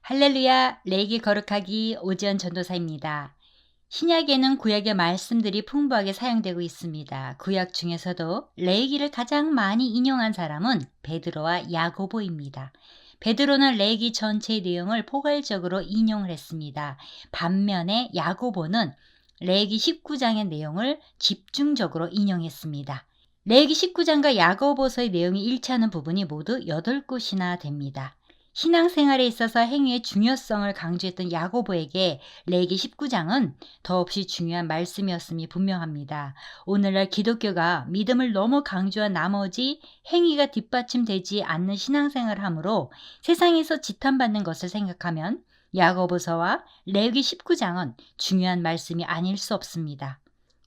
할렐루야, 레이기 거룩하기 오지연 전도사입니다. 신약에는 구약의 말씀들이 풍부하게 사용되고 있습니다. 구약 중에서도 레이기를 가장 많이 인용한 사람은 베드로와 야고보입니다. 베드로는 레이기 전체의 내용을 포괄적으로 인용을 했습니다. 반면에 야고보는 레이기 19장의 내용을 집중적으로 인용했습니다. 레이기 19장과 야고보서의 내용이 일치하는 부분이 모두 8곳이나 됩니다. 신앙생활에 있어서 행위의 중요성을 강조했던 야고보에게 레위기 19장은 더없이 중요한 말씀이었음이 분명합니다. 오늘날 기독교가 믿음을 너무 강조한 나머지 행위가 뒷받침되지 않는 신앙생활을 하므로 세상에서 지탄받는 것을 생각하면 야고보서와 레위기 19장은 중요한 말씀이 아닐 수 없습니다.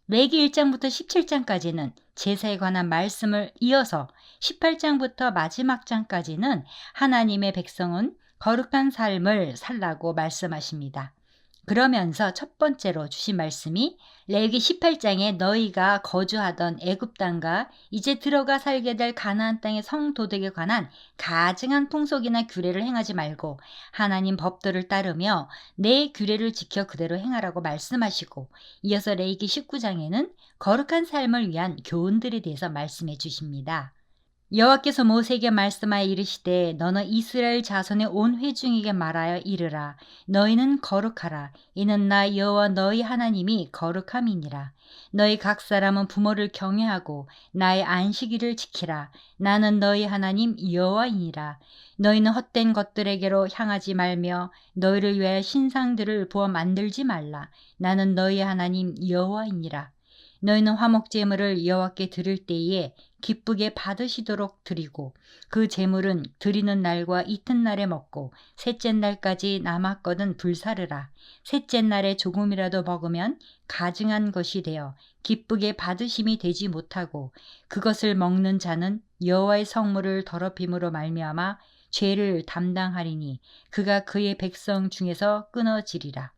레위기 1장부터 17장까지는 제사에 관한 말씀을 이어서 18장부터 마지막 장까지는 하나님의 백성은 거룩한 삶을 살라고 말씀하십니다. 그러면서 첫 번째로 주신 말씀이 레위기 18장에 너희가 거주하던 애굽 땅과 이제 들어가 살게 될 가나안 땅의 성도덕에 관한 가증한 풍속이나 규례를 행하지 말고 하나님 법도를 따르며 내 규례를 지켜 그대로 행하라고 말씀하시고, 이어서 레위기 19장에는 거룩한 삶을 위한 교훈들에 대해서 말씀해 주십니다. 여호와께서 모세에게 말씀하여 이르시되 너는 이스라엘 자손의 온 회중에게 말하여 이르라. 너희는 거룩하라. 이는 나 여호와 너희 하나님이 거룩함이니라. 너희 각 사람은 부모를 경외하고 나의 안식일을 지키라. 나는 너희 하나님 여호와이니라. 너희는 헛된 것들에게로 향하지 말며 너희를 위하여 신상들을 부어 만들지 말라. 나는 너희 하나님 여호와이니라. 너희는 화목 제물을 여호와께 드릴 때에 기쁘게 받으시도록 드리고 그 제물은 드리는 날과 이튿날에 먹고 셋째 날까지 남았거든 불사르라. 셋째 날에 조금이라도 먹으면 가증한 것이 되어 기쁘게 받으심이 되지 못하고 그것을 먹는 자는 여호와의 성물을 더럽힘으로 말미암아 죄를 담당하리니 그가 그의 백성 중에서 끊어지리라.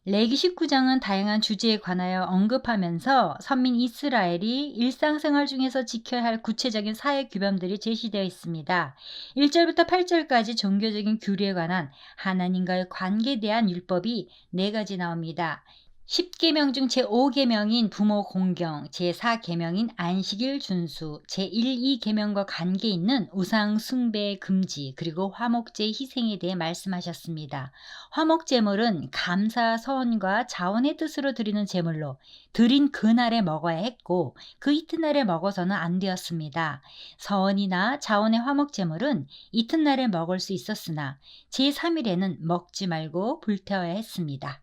레위기 19장은 다양한 주제에 관하여 언급하면서 선민 이스라엘이 일상생활 중에서 지켜야 할 구체적인 사회 규범들이 제시되어 있습니다. 1절부터 8절까지 종교적인 규례에 관한 하나님과의 관계에 대한 율법이 4가지 나옵니다. 10계명 중 제5계명인 부모 공경, 제4계명인 안식일 준수, 제1, 2계명과 관계 있는 우상 숭배 금지, 그리고 화목제 희생에 대해 말씀하셨습니다. 화목제물은 감사 서원과 자원의 뜻으로 드리는 제물로 드린 그날에 먹어야 했고 그 이튿날에 먹어서는 안 되었습니다. 서원이나 자원의 화목제물은 이튿날에 먹을 수 있었으나 제3일에는 먹지 말고 불태워야 했습니다.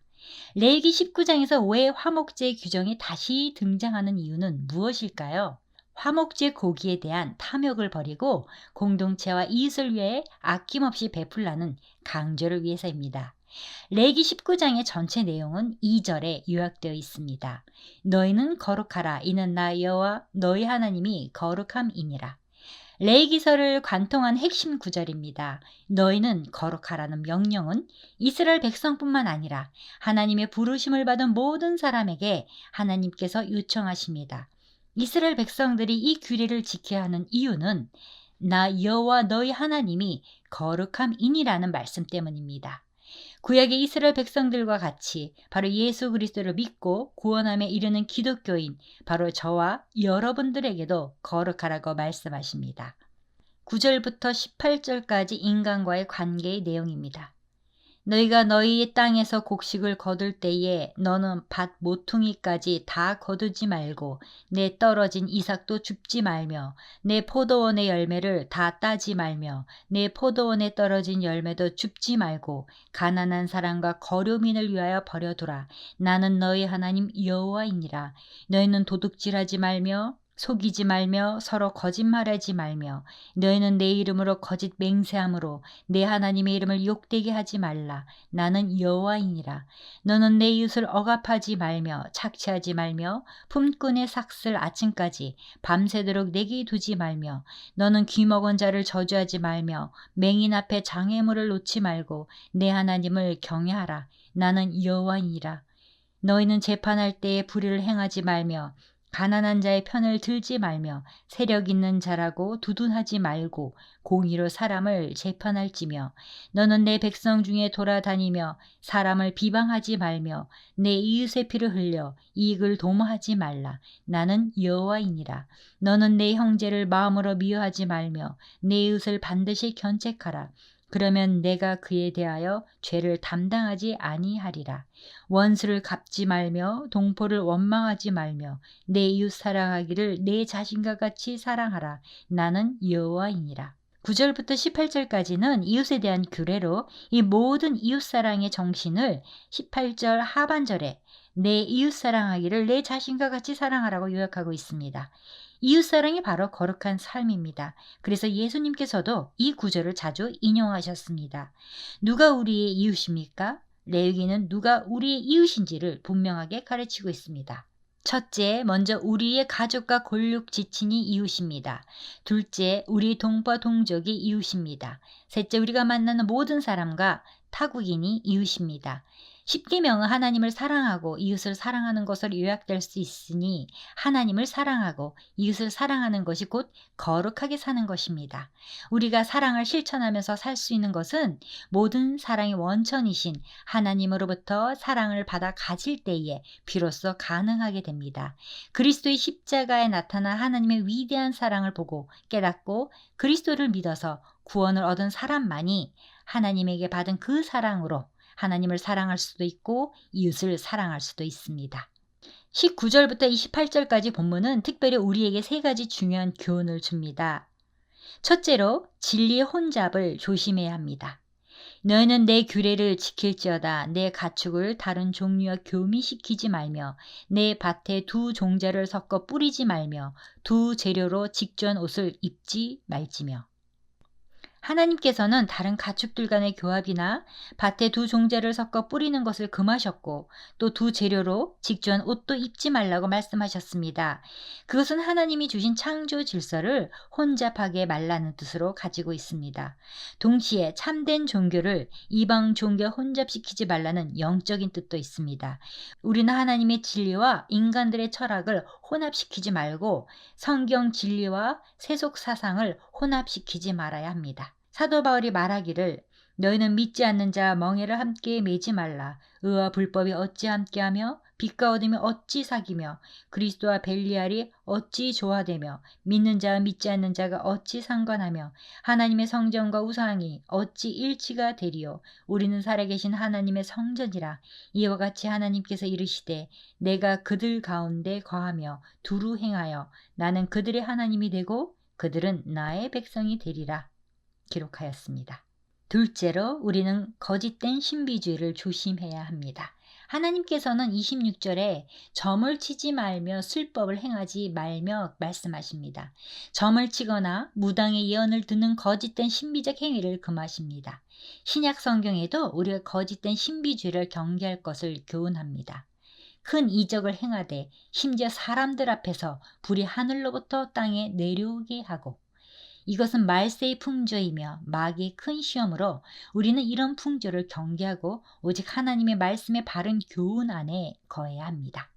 레위기 19장에서 왜 화목제 규정이 다시 등장하는 이유는 무엇일까요? 화목제 고기에 대한 탐욕을 버리고 공동체와 이웃을 위해 아낌없이 베풀라는 강조를 위해서입니다. 레위기 19장의 전체 내용은 2절에 요약되어 있습니다. 너희는 거룩하라. 이는 나 여호와 너희 하나님이 거룩함이니라. 레위기서를 관통한 핵심 구절입니다. 너희는 거룩하라는 명령은 이스라엘 백성뿐만 아니라 하나님의 부르심을 받은 모든 사람에게 하나님께서 요청하십니다. 이스라엘 백성들이 이 규례를 지켜야 하는 이유는 나 여호와 너희 하나님이 거룩함이니라는 말씀 때문입니다. 구약의 이스라엘 백성들과 같이 바로 예수 그리스도를 믿고 구원함에 이르는 기독교인 바로 저와 여러분들에게도 거룩하라고 말씀하십니다. 9절부터 18절까지 인간과의 관계의 내용입니다. 너희가 너희의 땅에서 곡식을 거둘 때에 너는 밭 모퉁이까지 다 거두지 말고 내 떨어진 이삭도 줍지 말며 내 포도원의 열매를 다 따지 말며 내 포도원에 떨어진 열매도 줍지 말고 가난한 사람과 거류민을 위하여 버려두라. 나는 너희 하나님 여호와이니라. 너희는 도둑질하지 말며 속이지 말며 서로 거짓말하지 말며 너희는 내 이름으로 거짓 맹세함으로 내 하나님의 이름을 욕되게 하지 말라. 나는 여호와이니라. 너는 내 이웃을 억압하지 말며 착취하지 말며 품꾼의 삭슬 아침까지 밤새도록 내게 두지 말며 너는 귀먹은 자를 저주하지 말며 맹인 앞에 장애물을 놓지 말고 내 하나님을 경외하라. 나는 여호와이니라. 너희는 재판할 때에 불의를 행하지 말며 가난한 자의 편을 들지 말며 세력 있는 자라고 두둔하지 말고 공의로 사람을 재판할지며 너는 내 백성 중에 돌아다니며 사람을 비방하지 말며 내 이웃의 피를 흘려 이익을 도모하지 말라. 나는 여호와이니라. 너는 내 형제를 마음으로 미워하지 말며 내 이웃을 반드시 견책하라. 그러면 내가 그에 대하여 죄를 담당하지 아니하리라. 원수를 갚지 말며 동포를 원망하지 말며 내 이웃 사랑하기를 내 자신과 같이 사랑하라. 나는 여호와이니라. 9절부터 18절까지는 이웃에 대한 규례로 이 모든 이웃 사랑의 정신을 18절 하반절에 내 이웃 사랑하기를 내 자신과 같이 사랑하라고 요약하고 있습니다. 이웃 사랑이 바로 거룩한 삶입니다. 그래서 예수님께서도 이 구절을 자주 인용하셨습니다. 누가 우리의 이웃입니까? 레위기는 누가 우리의 이웃인지를 분명하게 가르치고 있습니다. 첫째, 먼저 우리의 가족과 골육 지친이 이웃입니다. 둘째, 우리 동포 동족이 이웃입니다. 셋째, 우리가 만나는 모든 사람과 타국인이 이웃입니다. 십계명은 하나님을 사랑하고 이웃을 사랑하는 것으로 요약될 수 있으니 하나님을 사랑하고 이웃을 사랑하는 것이 곧 거룩하게 사는 것입니다. 우리가 사랑을 실천하면서 살 수 있는 것은 모든 사랑의 원천이신 하나님으로부터 사랑을 받아 가질 때에 비로소 가능하게 됩니다. 그리스도의 십자가에 나타난 하나님의 위대한 사랑을 보고 깨닫고 그리스도를 믿어서 구원을 얻은 사람만이 하나님에게 받은 그 사랑으로 하나님을 사랑할 수도 있고 이웃을 사랑할 수도 있습니다. 19절부터 28절까지 본문은 특별히 우리에게 세 가지 중요한 교훈을 줍니다. 첫째로 진리의 혼잡을 조심해야 합니다. 너희는 내 규례를 지킬지어다. 내 가축을 다른 종류와 교미시키지 말며 내 밭에 두 종자를 섞어 뿌리지 말며 두 재료로 직전 옷을 입지 말지며. 하나님께서는 다른 가축들 간의 교합이나 밭에 두 종자를 섞어 뿌리는 것을 금하셨고 또 두 재료로 직전 옷도 입지 말라고 말씀하셨습니다. 그것은 하나님이 주신 창조 질서를 혼잡하게 말라는 뜻으로 가지고 있습니다. 동시에 참된 종교를 이방 종교와 혼잡시키지 말라는 영적인 뜻도 있습니다. 우리는 하나님의 진리와 인간들의 철학을 혼합시키지 말고 성경 진리와 세속 사상을 혼합시키지 말아야 합니다. 사도 바울이 말하기를 너희는 믿지 않는 자와 멍에를 함께 매지 말라. 의와 불법이 어찌 함께하며 빛과 어둠이 어찌 사귀며 그리스도와 벨리알이 어찌 조화되며 믿는 자와 믿지 않는 자가 어찌 상관하며 하나님의 성전과 우상이 어찌 일치가 되리요. 우리는 살아계신 하나님의 성전이라. 이와 같이 하나님께서 이르시되 내가 그들 가운데 거하며 두루 행하여 나는 그들의 하나님이 되고 그들은 나의 백성이 되리라. 기록하였습니다. 둘째로 우리는 거짓된 신비주의를 조심해야 합니다. 하나님께서는 26절에 점을 치지 말며 술법을 행하지 말며 말씀하십니다. 점을 치거나 무당의 예언을 듣는 거짓된 신비적 행위를 금하십니다. 신약 성경에도 우리가 거짓된 신비주의를 경계할 것을 교훈합니다. 큰 이적을 행하되 심지어 사람들 앞에서 불이 하늘로부터 땅에 내려오게 하고 이것은 말세의 풍조이며 마귀의 큰 시험으로 우리는 이런 풍조를 경계하고 오직 하나님의 말씀의 바른 교훈 안에 거해야 합니다.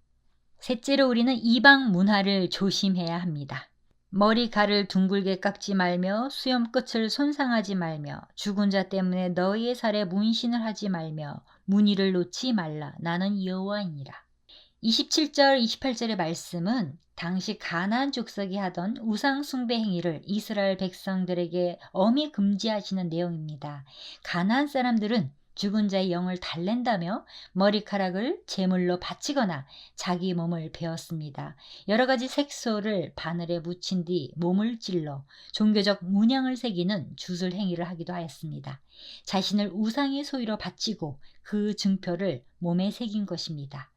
셋째로 우리는 이방 문화를 조심해야 합니다. 머리칼을 둥글게 깎지 말며 수염 끝을 손상하지 말며 죽은 자 때문에 너희의 살에 문신을 하지 말며 무늬를 놓지 말라. 나는 여호와이니라. 27절, 28절의 말씀은 당시 가나안 족속이 하던 우상 숭배 행위를 이스라엘 백성들에게 엄히 금지하시는 내용입니다. 가나안 사람들은 죽은 자의 영을 달랜다며 머리카락을 제물로 바치거나 자기 몸을 베었습니다. 여러 가지 색소를 바늘에 묻힌 뒤 몸을 찔러 종교적 문양을 새기는 주술 행위를 하기도 하였습니다. 자신을 우상의 소유로 바치고 그 증표를 몸에 새긴 것입니다.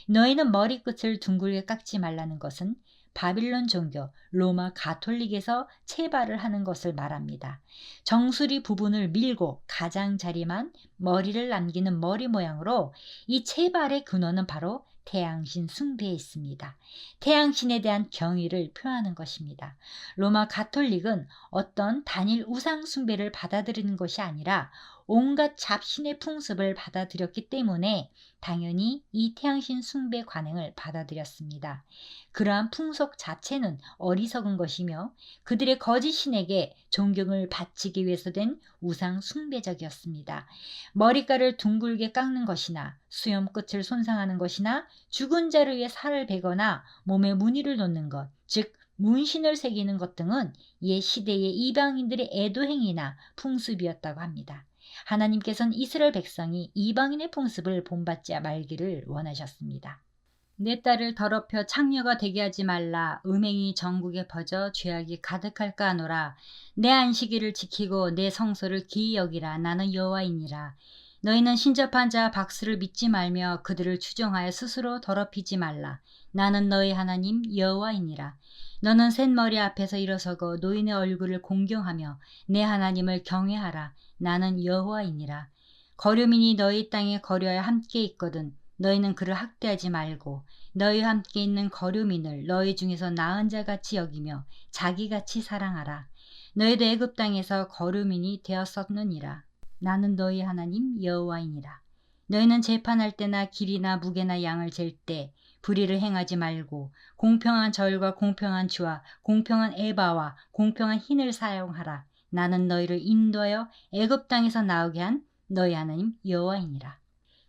너희는 머리끝을 둥글게 깎지 말라는 것은 바빌론 종교 로마 가톨릭에서 체발을 하는 것을 말합니다. 정수리 부분을 밀고 가장자리만 머리를 남기는 머리 모양으로 이 체발의 근원은 바로 태양신 숭배에 있습니다. 태양신에 대한 경의를 표하는 것입니다. 로마 가톨릭은 어떤 단일 우상 숭배를 받아들이는 것이 아니라 온갖 잡신의 풍습을 받아들였기 때문에 당연히 이 태양신 숭배 관행을 받아들였습니다. 그러한 풍속 자체는 어리석은 것이며 그들의 거짓 신에게 존경을 바치기 위해서 된 우상 숭배적이었습니다. 머리카락을 둥글게 깎는 것이나 수염 끝을 손상하는 것이나 죽은 자를 위해 살을 베거나 몸에 무늬를 놓는 것, 즉 문신을 새기는 것 등은 옛 시대의 이방인들의 애도행위나 풍습이었다고 합니다. 하나님께서는 이스라엘 백성이 이방인의 풍습을 본받지 말기를 원하셨습니다. 내 딸을 더럽혀 창녀가 되게 하지 말라. 음행이 전국에 퍼져 죄악이 가득할까 하노라. 내 안식일을 지키고 내 성소를 기이 여기라. 나는 여호와이니라. 너희는 신접한 자 박수를 믿지 말며 그들을 추종하여 스스로 더럽히지 말라. 나는 너희 하나님 여호와이니라. 너는 셋머리 앞에서 일어서고 노인의 얼굴을 공경하며 내 하나님을 경외하라. 나는 여호와이니라. 거류민이 너희 땅에 거류하여 함께 있거든 너희는 그를 학대하지 말고 너희와 함께 있는 거류민을 너희 중에서 나은 자같이 여기며 자기같이 사랑하라. 너희도 애굽 땅에서 거류민이 되었었느니라. 나는 너희 하나님 여호와이니라. 너희는 재판할 때나 길이나 무게나 양을 잴 때 불의를 행하지 말고 공평한 저울과 공평한 주와 공평한 에바와 공평한 흰을 사용하라. 나는 너희를 인도하여 애굽 땅에서 나오게 한 너희 하나님 여호와이니라.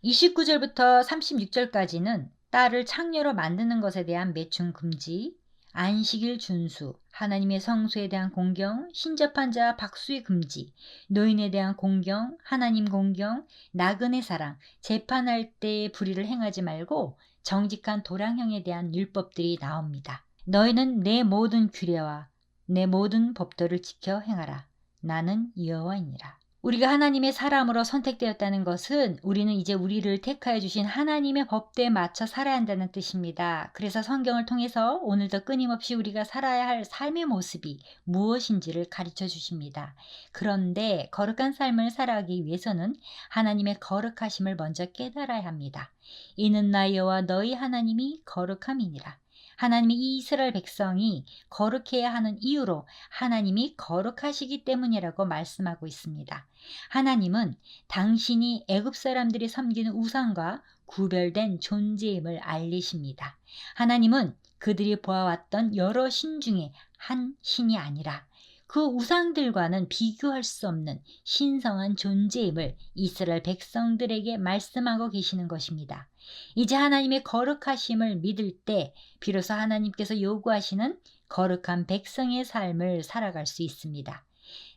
29절부터 36절까지는 딸을 창녀로 만드는 것에 대한 매춘 금지, 안식일 준수, 하나님의 성소에 대한 공경, 신접한 자 박수의 금지, 노인에 대한 공경, 하나님 공경, 나그네 사랑, 재판할 때 불의를 행하지 말고 정직한 도량형에 대한 율법들이 나옵니다. 너희는 내 모든 규례와 내 모든 법도를 지켜 행하라. 나는 여호와이니라. 우리가 하나님의 사람으로 선택되었다는 것은 우리는 이제 우리를 택하여 주신 하나님의 법대에 맞춰 살아야 한다는 뜻입니다. 그래서 성경을 통해서 오늘도 끊임없이 우리가 살아야 할 삶의 모습이 무엇인지를 가르쳐 주십니다. 그런데 거룩한 삶을 살아가기 위해서는 하나님의 거룩하심을 먼저 깨달아야 합니다. 이는 나 여호와 너희 하나님이 거룩함이니라. 하나님이 이 이스라엘 백성이 거룩해야 하는 이유로 하나님이 거룩하시기 때문이라고 말씀하고 있습니다. 하나님은 당신이 애굽 사람들이 섬기는 우상과 구별된 존재임을 알리십니다. 하나님은 그들이 보아왔던 여러 신 중에 한 신이 아니라 그 우상들과는 비교할 수 없는 신성한 존재임을 이스라엘 백성들에게 말씀하고 계시는 것입니다. 이제 하나님의 거룩하심을 믿을 때 비로소 하나님께서 요구하시는 거룩한 백성의 삶을 살아갈 수 있습니다.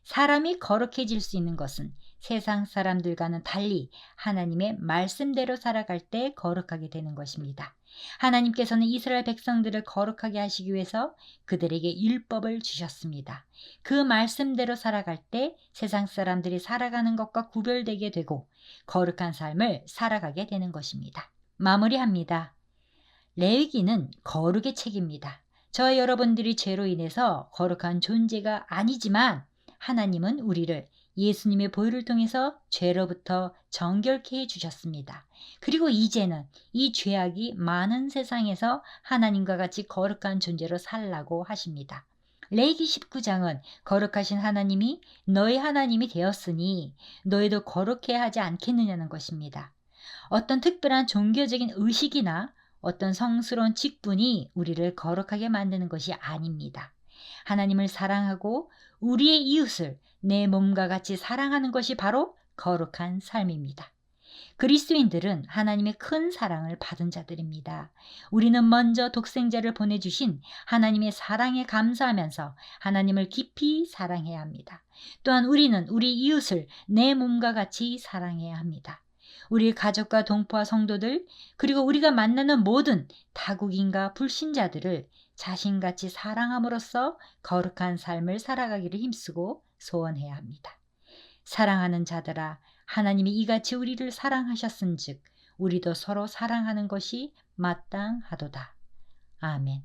사람이 거룩해질 수 있는 것은 세상 사람들과는 달리 하나님의 말씀대로 살아갈 때 거룩하게 되는 것입니다. 하나님께서는 이스라엘 백성들을 거룩하게 하시기 위해서 그들에게 율법을 주셨습니다. 그 말씀대로 살아갈 때 세상 사람들이 살아가는 것과 구별되게 되고 거룩한 삶을 살아가게 되는 것입니다. 마무리합니다. 레위기는 거룩의 책입니다. 저와 여러분들이 죄로 인해서 거룩한 존재가 아니지만 하나님은 우리를 예수님의 보혈을 통해서 죄로부터 정결케 해주셨습니다. 그리고 이제는 이 죄악이 많은 세상에서 하나님과 같이 거룩한 존재로 살라고 하십니다. 레위기 19장은 거룩하신 하나님이 너희 하나님이 되었으니 너희도 거룩해야 하지 않겠느냐는 것입니다. 어떤 특별한 종교적인 의식이나 어떤 성스러운 직분이 우리를 거룩하게 만드는 것이 아닙니다. 하나님을 사랑하고 우리의 이웃을 내 몸과 같이 사랑하는 것이 바로 거룩한 삶입니다. 그리스도인들은 하나님의 큰 사랑을 받은 자들입니다. 우리는 먼저 독생자를 보내주신 하나님의 사랑에 감사하면서 하나님을 깊이 사랑해야 합니다. 또한 우리는 우리 이웃을 내 몸과 같이 사랑해야 합니다. 우리 가족과 동포와 성도들 그리고 우리가 만나는 모든 타국인과 불신자들을 자신같이 사랑함으로써 거룩한 삶을 살아가기를 힘쓰고 소원해야 합니다. 사랑하는 자들아 하나님이 이같이 우리를 사랑하셨은즉 우리도 서로 사랑하는 것이 마땅하도다. 아멘.